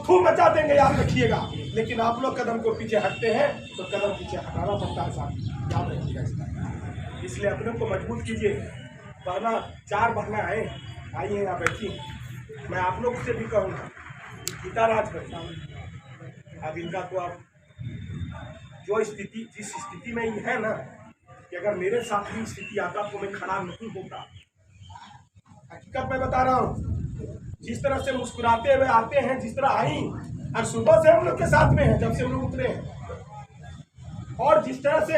खूब मचा देंगे, याद रखिएगा। लेकिन आप लोग कदम को पीछे हटते हैं तो कदम पीछे हटाना पड़ता है साहब, याद रखिएगा इसका। इसलिए अपने को मजबूत कीजिए। बहना 4 बहना है आई हैं यहाँ बैठी, मैं आप लोग से भी कहूँगा पिता राज करता। अब इनका तो आप जो स्थिति जिस स्थिति में ये है ना, कि अगर मेरे साथ भी स्थिति आता तो मैं खड़ा नहीं होता। हकीकत मैं बता रहा हूँ, जिस तरह से मुस्कुराते हुए आते हैं, जिस तरह आई और सुबह से हम लोग के साथ में है, जब से हम लोग उतरे हैं, और जिस तरह से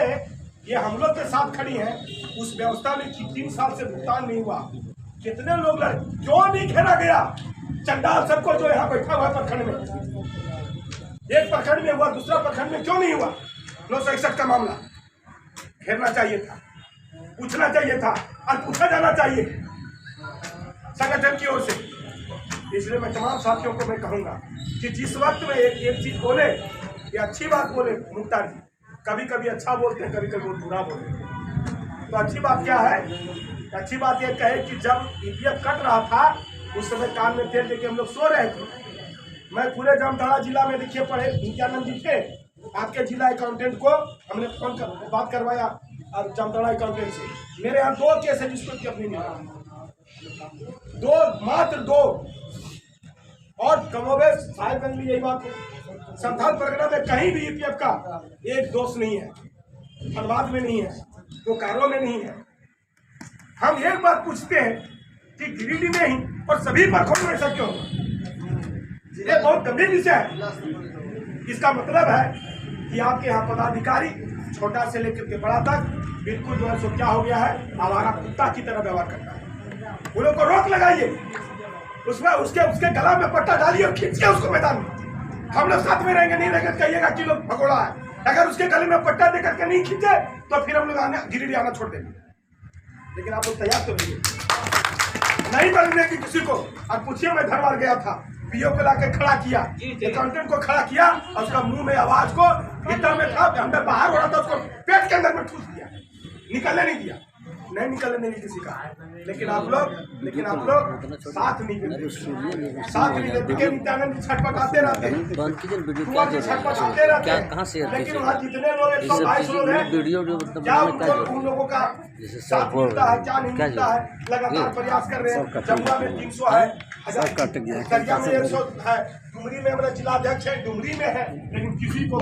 ये हम लोग के साथ खड़ी हैं, उस व्यवस्था में 3 साल से भुगतान नहीं हुआ। कितने लोग लड़े, क्यों नहीं घेरा गया चंडाल सबको जो यहाँ बैठा हुआ है प्रखंड में? एक प्रखंड में हुआ, दूसरा प्रखंड में क्यों नहीं हुआ? 961 का मामला घेरना चाहिए था, पूछना चाहिए था, और पूछा जाना चाहिए संगठन की ओर से। इसलिए मैं तमाम साथियों को मैं कहूंगा कि जिस वक्त में एक चीज बोले, ये अच्छी बात बोले मुख्तार जी, कभी कभी अच्छा बोलते हैं, कभी कभी बहुत बुरा बोलते हैं। तो अच्छी बात क्या है? अच्छी बात यह कहे कि जब ईपीएफ कट रहा था उस समय कान में तेल लेके हम लोग सो रहे थे। मैं पूरे जामताड़ा जिला में देखिए पढ़े नित्यानंद जी थे, आपके जिला अकाउंटेंट को हमने फोन कर बात करवाया और जामताड़ा अकाउंटेंट से। मेरे यहाँ 2 केस है जिसको कि अपनी मिला, 2 मात्र 2, और कमोबेश शायद यही बात है, संथाल परगना में कहीं भी ईपीएफ का एक दोष नहीं है, धनबाद में नहीं है, बोकारो में नहीं है। हम एक बात पूछते हैं कि गिरिडीह में ही और सभी प्रखंडों में ऐसा क्यों? ये बहुत गंभीर विषय है। इसका मतलब है कि आपके यहाँ पदाधिकारी छोटा से लेकर के बड़ा तक बिल्कुल जो है सो क्या हो गया है, आवारा कुत्ता की तरह व्यवहार करता है। उन लोग को रोक लगाइए, उसमें उसके गला में पट्टा डालिए और खींचिए उसको मैदान में। हम लोग साथ में रहेंगे, नहीं रहेंगे कहिएगा कि लोग भगोड़ा है। अगर उसके गले में पट्टा देकर के नहीं खींचे तो फिर हम लोग गिरिडीह आना छोड़ देंगे। लेकिन आप लोग तैयार तो रहिए, नहीं बनने की किसी को। और पूछिए, मैं धरवार गया था, पीओ को लाके खड़ा किया, अकाउंटेंट को खड़ा किया, और उसका मुंह में आवाज को भीतर में था, अंदर बाहर हो रहा था, उसको पेट के अंदर में ठूस दिया, निकलने नहीं दिया, नहीं निकलने नहीं किसी का। लेकिन आप लोग साथ नहीं देते, साथ नहीं देते। नित्यानंद छटपटाते रहते हैं, छटपटाते रहते हैं, लेकिन वहाँ जितने लोग 122 लोग हैं, क्या उन लोगों का साथ मिलता है, क्या नहीं मिलता है? लगातार प्रयास कर रहे हैं। जमुआ में 300 है, दरिया में 100 है, डुमरी में हमारा जिला अध्यक्ष है, डुमरी में है, लेकिन किसी को